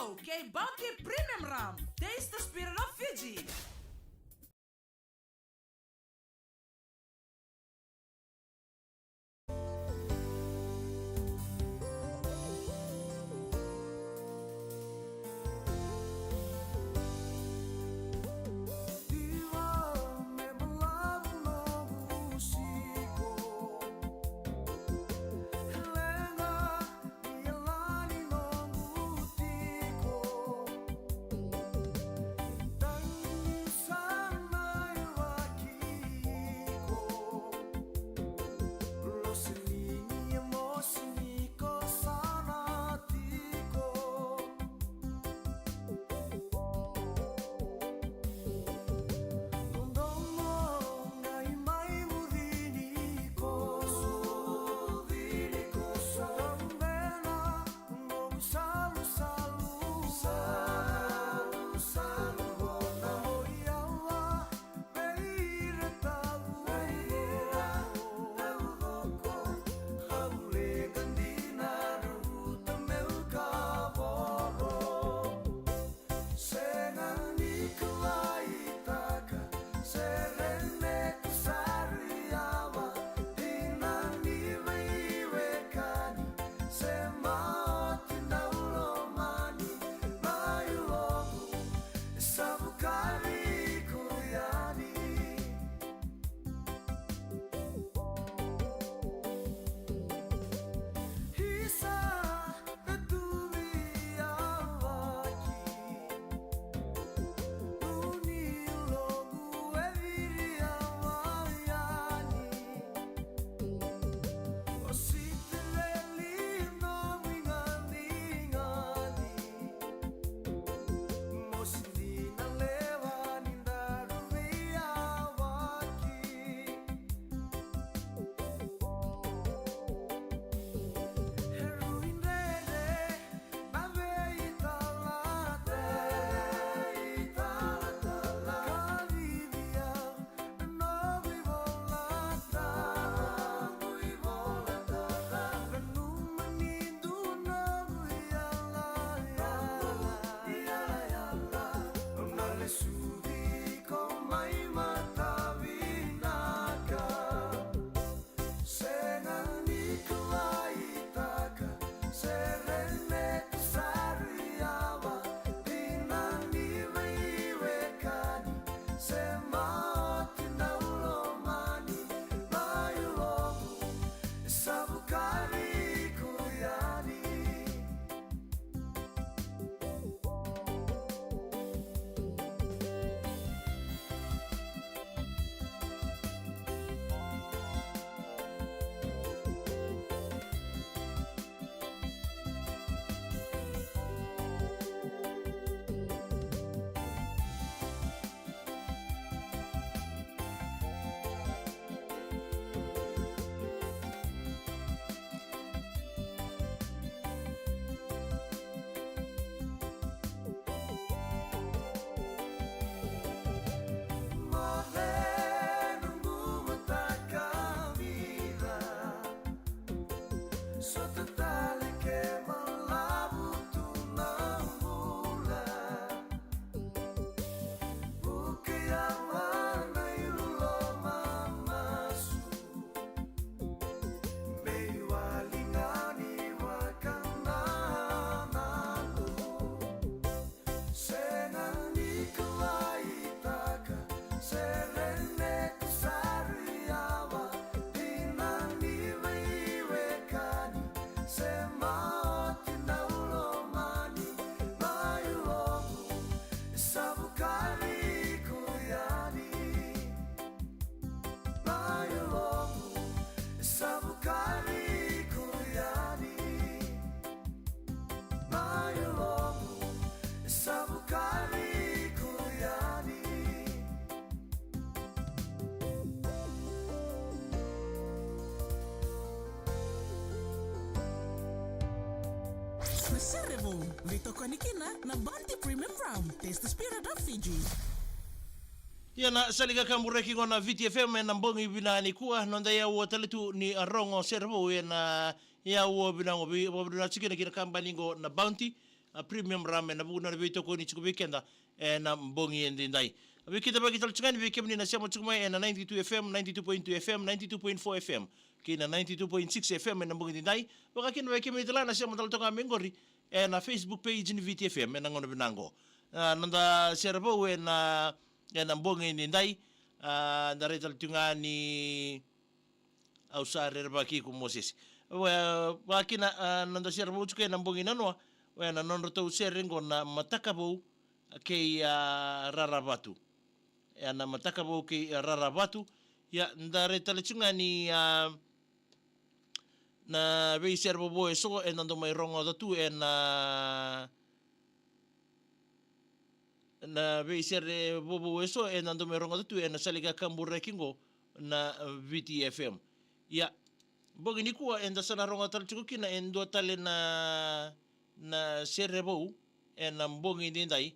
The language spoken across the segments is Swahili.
vovou, kay Bounty Premium Rum. Taste the spirit of Fiji. Sere, veitokoni kina na Bounty Premium Rum. Taste the spirit of Fiji. Yana saliga kambureki ngona VTFM na mbongi binani kuwa nonda ya watalitu ni rongo Sere na ya wo binango bobuna chikina kina kambaningo na Bounty Premium Rum na buku na veitokoni chuku weekenda na mbongi endindai. Kita bagi talchungani weekend na Sema chukumai na 92 FM, 92.2 FM, 92.4 FM. Kina 92.6 FM na mbongi endindai. Wakakina weekend itala na Sema taltoka mengori na Facebook page ni VTFM na ngono binango. Nanda Sere vou na mbongi endindai. Ndare talchungani au sare baki ku Moses. Wakina nanda Sere vou chukai na mbongi nanwa. Na nono tau Sere ngo na mataka vou kei Rarabatu. Na mataka vou kei Rarabatu. Ya ndare talchunga ni na vei Sere vou so nando mai rongo datu na vei Sere vou so nando mai rongo datu na saliga kambure kingo na VTFM. Ya bogi ni kuwa enda sana rongo talchunga kina endo tale na Sere vou na mbongi ndindai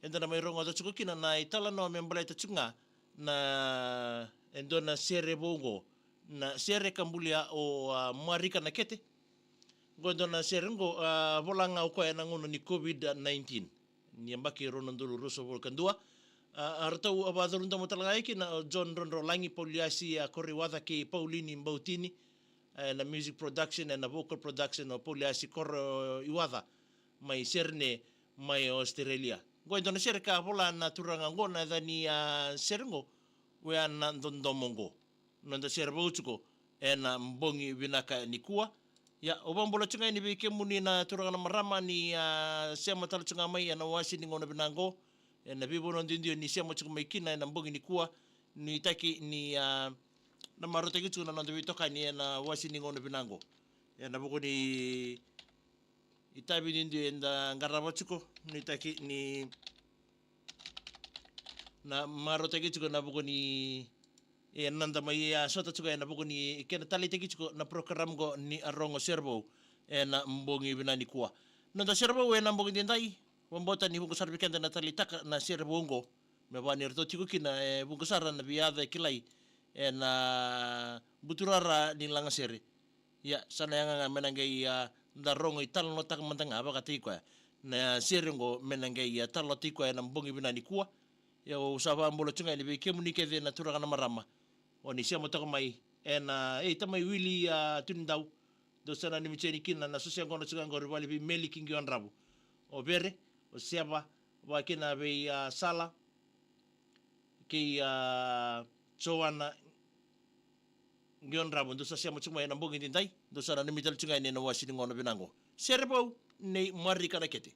enda na mai rongo datu kina na itala no membalai tachunga na endo na Sere vou ngo na Sere kambulia o marika na kete gondo na Sere ngo volanga o koe na ngono ni COVID-19 ni ambaki ronondolo roso volkandua artau abadurunda motalanga iki na John Ronro Langi Pauliasi Koriwatha ki Paulini Mbautini na music production and vocal production o Pauliasi Koro Iwatha mai Serne mai Australia gondo na Sere ka vola na turanga ngona dani Sere ngo we na ndondomongo nanda Sere vouchuko na mbongi vinaka nikua ya obambola chunga ni bike muni na turanga na marama ni Sema talchunga mai na wasi ni ngona binango na bibono ndio ni Sema chunga mai kina na mbongi nikua ni taki ni na marote kitu na nando veitokoni na wasi ni ngona binango na buko ni itabi ndio enda ngarabachuko ni taki ni na marote kitu na buko ni nanda mai sota chuka na buko ni kena tali teki chuko na program go ni arongo servo na mbongi binani kuwa nanda servo na mbongi ndai wambota ni bungo sarbi kenda na tali taka na servo ngo me bani rto chuko kina bungo sara na biada kilai na buturara ni langa Sere ya sana yang menangai darongo italo tak mantanga ba katiko na Sere ngo menangai talo tiko na mbongi binani kuwa ya usaba mbolo chunga ni bike munike de na turanga na marama oni Sema toka mai tamai wili tundau do sana ni micheni kina na sosia ngono chunga ngori wali bi meli kingi onrabu o bere o Seba wa kina be sala ki chowana ngionrabu do sosia mo chunga na mbongi ndai do sana ni mitel chunga ni na wasi ngono binango Sere vou nei marika na kete.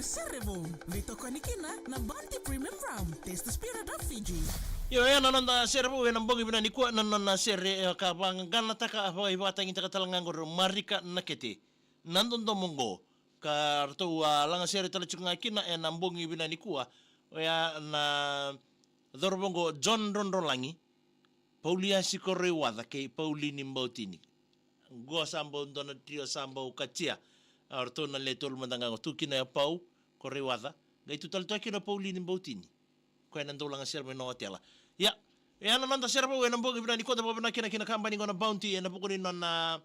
Sere, veitokoni kina na Bounty Premium Rum. Taste the spirit of Fiji. Yo nananda Sere bo en bongi bina ni kwa nanana Sere ka bangana taka apa ibata ngita katalangangor marika nakete. Nandon domongo ka rto langa Sere talachunga kina en ambongi bina ni kwa ya na dorbongo John Rondolangi Paulia sikore wada ke Paulini Mbautini. Go sambo ndona trio sambo katia. Arto na le tol mandangango tukina ya pau kore wada. Gai tu tal kina Paulini Mbautini. Ko en ndolanga Sere no atela. Ya, nananda Sere bo en bongi bina ni kwa da kina kabani ngona Bounty en pokoni na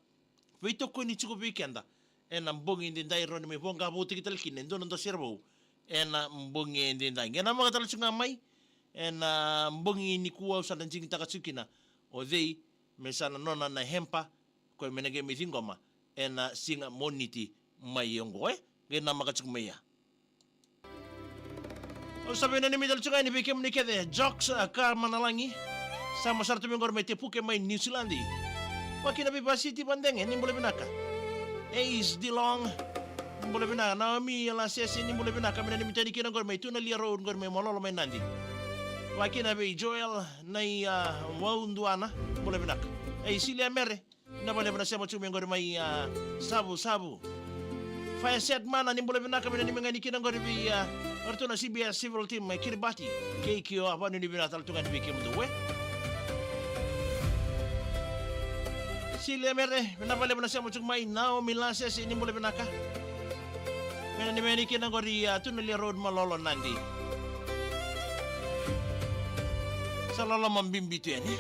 veitokoni chiko weekenda. En mbongi ndai roni me bonga bo tikital kine ndona Sere bo en mbongi ndai. Ngena mga talachunga mai en mbongi ni kuwa usana njingi takatsukina o vei me sana nona na hempa ko menege mithingoma en singa moniti mai yongo gena makatsukumeya o sabena ni midal tsuga ni bikem ni kede jokes ka manalangi sama sartu mengor mete puke mai New Zealand wakina bi basiti bandenge ni boleh binaka is dilong boleh binaka naomi la sesi ni boleh binaka mena ni mitani kina gor mai tuna lia road gor mai mololo mai nandi wakina be Joel nai waunduana boleh benak silia mere na boleh benak Sema cumi ngor mai sabu fire set mana ni boleh benak kami ni mengani kina ngor bi ortona CBS civil team mai Kiribati kekio apa ni benak tal tungan bi kemu we silia mere na boleh benak Sema cumi mai Naomi Lases ni boleh benak mena ni mengani kina ngor tunalia road malolo nandi salala mambimbi tu ni.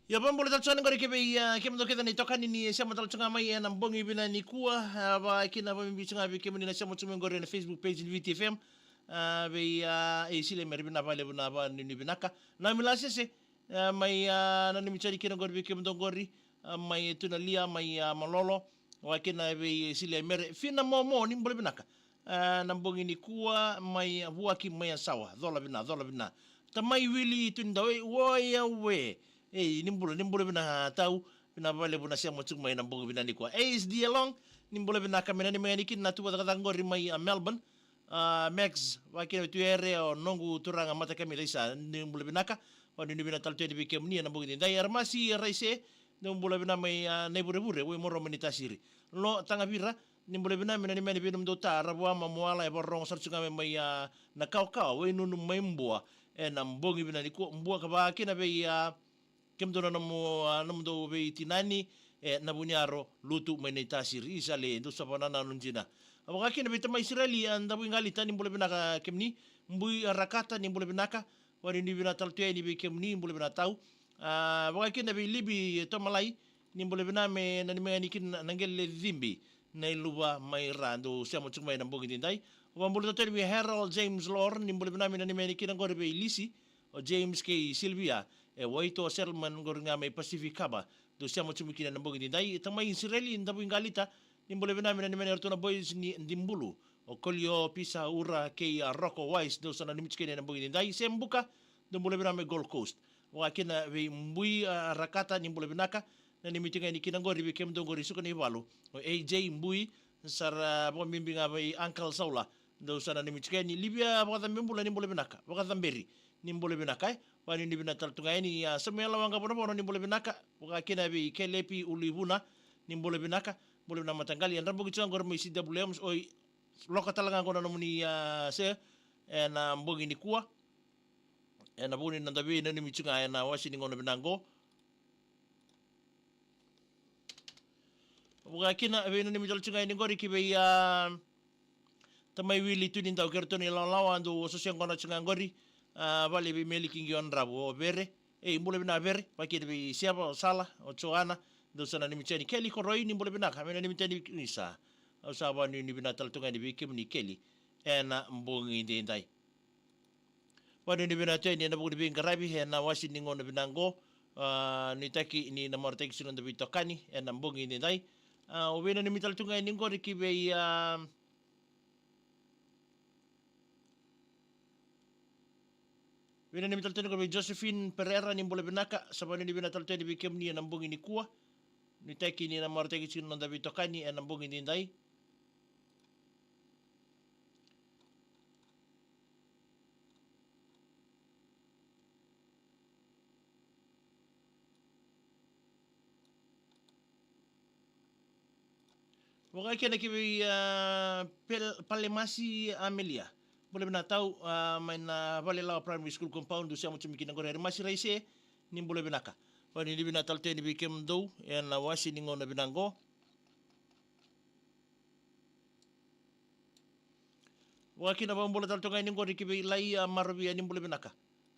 Ya pambole talchana ngori kebe ya kemdo keda ni tokani ni Sema talchanga mai ya nambongi bina ni kuwa ba kina ba mbichinga be kemni na Sema tume ngori na Facebook page ni VTFM be ya sile merbina vale buna ba ni binaka na milase se mai na ni michari kina ngori be kemdo ngori mai tunalia mai malolo wa kina be sile mer fina momo ni mbole binaka nambongi ni kuwa mai buaki mai sawa dola bina tamai wili tundawe wo ya we nimbule bina tau bina vale buna Sema tuk mai nambongi bina ni kuwa is di along nimbule bina kamena ni mai nikin na tu bata ngori mai Melbourne Max wakina tuere o nongu turanga mata kami reisa nimbule binaka wa ni bina talto di bikem ni nambongi dai armasi raise nimbule bina mai nebure we moro menitasiri lo tanga bira nimbule bina mena ni meni binum do tara wa mamuala e borong sarchunga mai na kau we nunu mai mbua nambongi bina ni kuwa mbua ka kina be kemdona namu do be tinani na bunyaro lutu menitasiri isale do sabanana nunjina abaka kina bita mai Israeli anda bu ngali tani mbule binaka kemni mbui rakata ni mbule binaka wani ni bina taltue ni be kemni mbule bina tau abaka kina be libi to malai ni mbule bina me na ni meni kin nangele dhimbi na iluwa mai rando Sema tuk mai nambongi dindai wa mbule tatoi be Harold James Lor ni mbule bina me na ni meni kin ngori be Lisi o James K Silvia waito settlement ngor nga may Pacific Kaba do Sema tuk mikina nambongi dindai tamai Israeli ndabu ngalita nimbole bina mina ni mena tuna boys ni ndimbulu o kolio pisa ura ke Rocco Wise do sana nimitskene na bogi dai sembuka nimbole bina me Gold Coast wa kina we mbui rakata nimbole binaka na nimitinga ni kina ngori bikem do ngori suka ni walu o AJ mbui sara bo mimbinga be Uncle Saula do sana nimitskene Libya bakata mimbula nimbole binaka bakata mberi nimbole binaka wa ni bina taltunga ni semela wanga bono nimbole binaka wa kina be kelepi ulibuna nimbole binaka boleh nama tanggali andar bogi changor mo CWM oi loka talanga ngona no ni se na mbogi ni kuwa na buni na dabi na ni michunga na wasi ni ngona binango buga kina be ni mijal chunga ni ngori ki be tamai wili tu ni ndau kerto ni lawa ando sosio ngona chunga ngori vale be meli kingi on rabo bere mbole bina bere pakide be siapa sala o choana do sana ni michani keli ko roi ni mbole bina kamena ni michani nisa au sawa ni bina taltunga ni bikim ni keli ena mbongi ndai wani ni bina teni na budi binga rabi ena wasi ni ngona binango ni taki ni na morteki sunan de veitokoni ena mbongi ndai o bina ni mitaltunga ni ngori ki be Bina ni mitaltunga ko be Josephine Pereira ni mbole binaka sabani ni bina taltunga ni bikim ni na mbongi ni kuwa ni taki ni na morteki sunan de veitokoni ena mbongi ndai Waka kena ki Palemasi Amelia. Boleh bina tahu main Valelawa Primary School compound do Sema tuk mikina ngore masih raise ni boleh binaka. Wani ni bina talte ni bikem do en wasi ni ngona binango. Waka kena bang boleh talte ngai ni ngore ki lai marabia ni boleh binaka.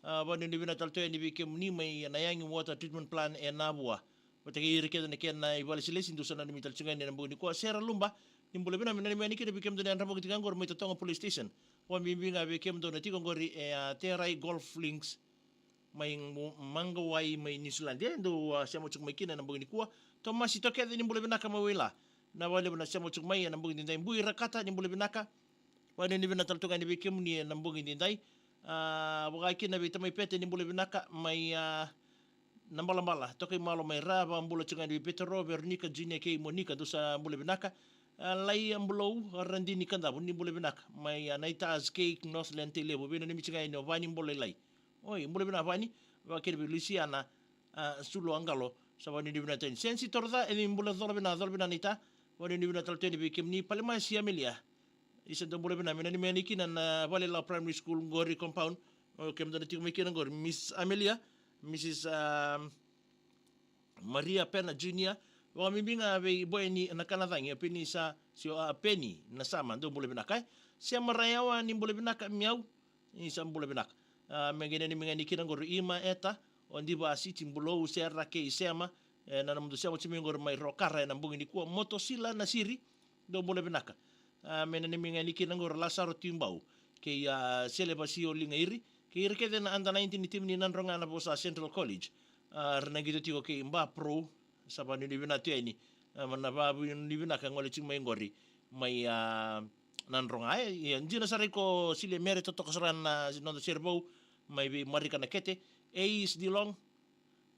Wani ni bina talte ni bikem ni mai nayangi water treatment plant en nabua. Wataki irike na kena ibali silesin do sana ni mital chunga ni nambu ni ko Sere lumba ni mbole bina mina ni kina bikem do ni anramo kitika ngor mai totonga police station wa bimbinga bikem do na tiko ngori terai golf links mai mangawai mai New Zealand do Sema tuk mai kina nambu ni ko to masi to kede ni mbole bina kama wela na wale bina Sema tuk mai nambu ni ndai mbui rakata ni mbole bina ka wa ni bina taltonga ni bikem ni nambu ni ndai wa kina bitamai pete ni mbole bina ka mai nambala tokai malo mai raba ambula chunga di Petro Veronica Junior K Monica dosa ambula binaka lai ambulo randini kanda ni ambula binaka mai naita as cake Northland Telebo bina ni michunga ni vani ambula lai oi ambula binaka vani wakir bi Luciana sulo angalo sabani di binata sensi torda ni ambula zola bina nita wani ni binata teni bi kimni Palemasi Amelia isa ambula bina mina ni meniki na Valelawa Primary School ngori compound kem do tiko mikina ngori Miss Amelia Mrs. Maria Pena Junior wa mimbinga be boy ni na kanadhangi peni sa sio peni na sama ndo mbole binaka sia marayawa ni mbole binaka miau ni sa mbole binaka mengene ni mengani kina ngoro ima eta ondi ba siti mbulo Sere ke Sema na namdu Sema chimingor mai rokara na mbungi ni kuwa motosila na siri do bole benaka mena neminga ni kina ngor lasaro timbau ke sele basio linga iri ke iri ke na anda 19 ni timni nan ronga na bosa Central College rena gitu tiko ke mba pro sabani ni bina tieni mana babu ni bina ka ngole chimai ngori mai nan ronga njina sariko sile mere to tokosaran na noda serbau mai bi marika na kete is dilong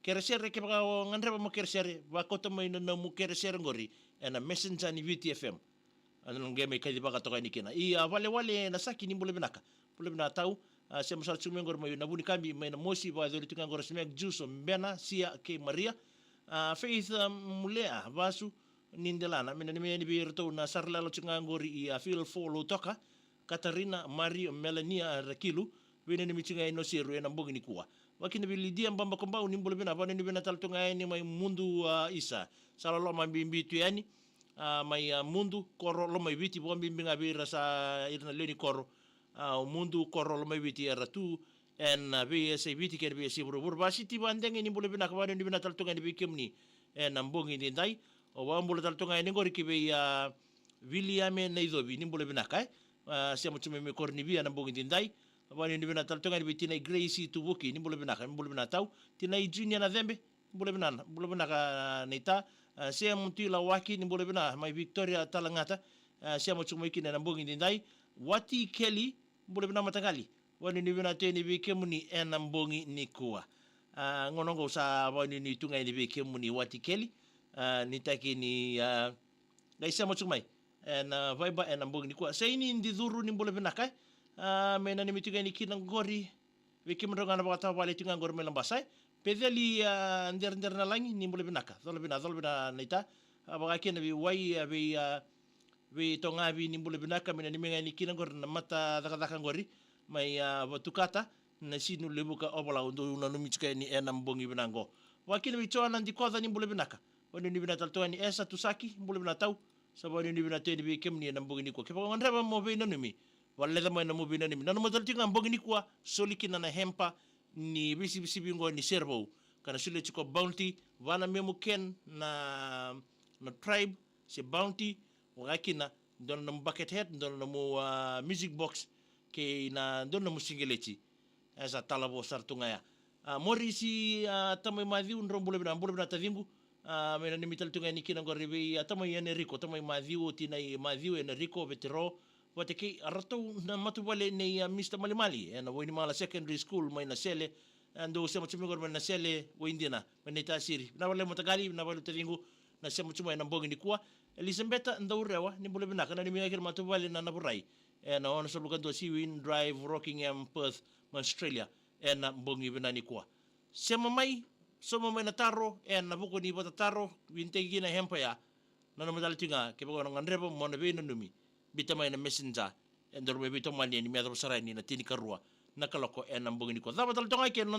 keresere ke baka ngandre mo keresere ba kota mai na mo keresere ngori ena messenger ni VTFM anong game kay di baka to kay nikina wale na saki ni bule binaka bule bina tau sema sal sumengor mai na buni kambi mai na mosi ba dori tunga ngor smek juice mbena sia ke Maria faith mulea basu nindelana mena ni birto na sarla lo tunga ngori feel follow toka Katarina Mario Melania Rakilu wene ni michinga ino siru ena mbongi ni kuwa wakina bilidia mbamba kombau ni mbole bina bani ni bina taltunga ni mai mundu isa salalo mambimbi tuyani mai mundu koro lo mai viti bombi binga bira sa irna leni koro mundu koro lo mai viti era tu en BSA viti ke BSA buru basi ti bandeng ni mbole bina kabani ni bina taltunga ni bikemni en mbongi ni dai o wa mbole taltunga ni ngori ke be William na idobi ni mbole bina kai siamo chume me korni bia na mbongi ni dai abani ni bina taltonga ni tina Gracie tubuki ni mbole bina tau tina junior na dembe mbole bina ka neta sia mutila waki ni mbole bina mai Victoria talangata sia mo chuma ikine na mbongi ni dai wati Kelly mbole bina matangali wani ni bina teni bikemuni en mbongi ni kuwa ngonongo sa wani ni tunga ni bikemuni wati Kelly nitaki ni sia mo chuma en vibe en mbongi ni kuwa saini ndi dhuru ni mbole bina kai mena ni mitiga ni kina ngori wiki mronga na bata wale tinga ngori melambasai pedeli nder na langi ni mbole binaka dol bina nita abaga kina bi wai bi tonga bi ni mbole binaka mena ni menga ni kina ngori na mata daka ngori mai batukata na sinu lebuka obola ndo na mitiga ni ena mbongi binango wakina bi chona ndi koza ni mbole binaka wani ni binatal to ni esa tusaki mbole binatau sabani ni binateni bi kemni na mbongi ni ko ke ba ndreba mo be nanumi wale da na mubina ni nanu madalti nga mbongi ni kwa soliki na hempa ni bisi bingo ni servo kana sule chiko bounty wana memu ken na tribe si bounty wakina don na bucket head don na mu music box ke na don na musingelechi asa talabo sartunga ya mori si tamay madhiu nrombule bina tadingu mena ni mital tunga ni kina ngoribi tamay Enrico tamay madhiu tinay madhiu Enrico vetero wate ki arato na matubale ni Mr. Malimali na wini mala secondary school may nasele ando sa machumigor may nasele windina may nitasiri na wala matagali na wala tadingo na sa machumay na mbongi ni kuwa Elizabeth ndaurewa ni bule binaka na ni miyakir matubale na naburay na ono sa lugar do Sewin Drive Rockingham Perth Australia na mbongi binani kuwa Sema may na taro na buko ni bata taro wintegi na hempaya na namadali tinga kibago ng andrebo mo na binanumi bitamay na messenger endor be bitomani ni medro sarai ni na tini karua nakaloko en ambongi ni ko dapat tal tongai ken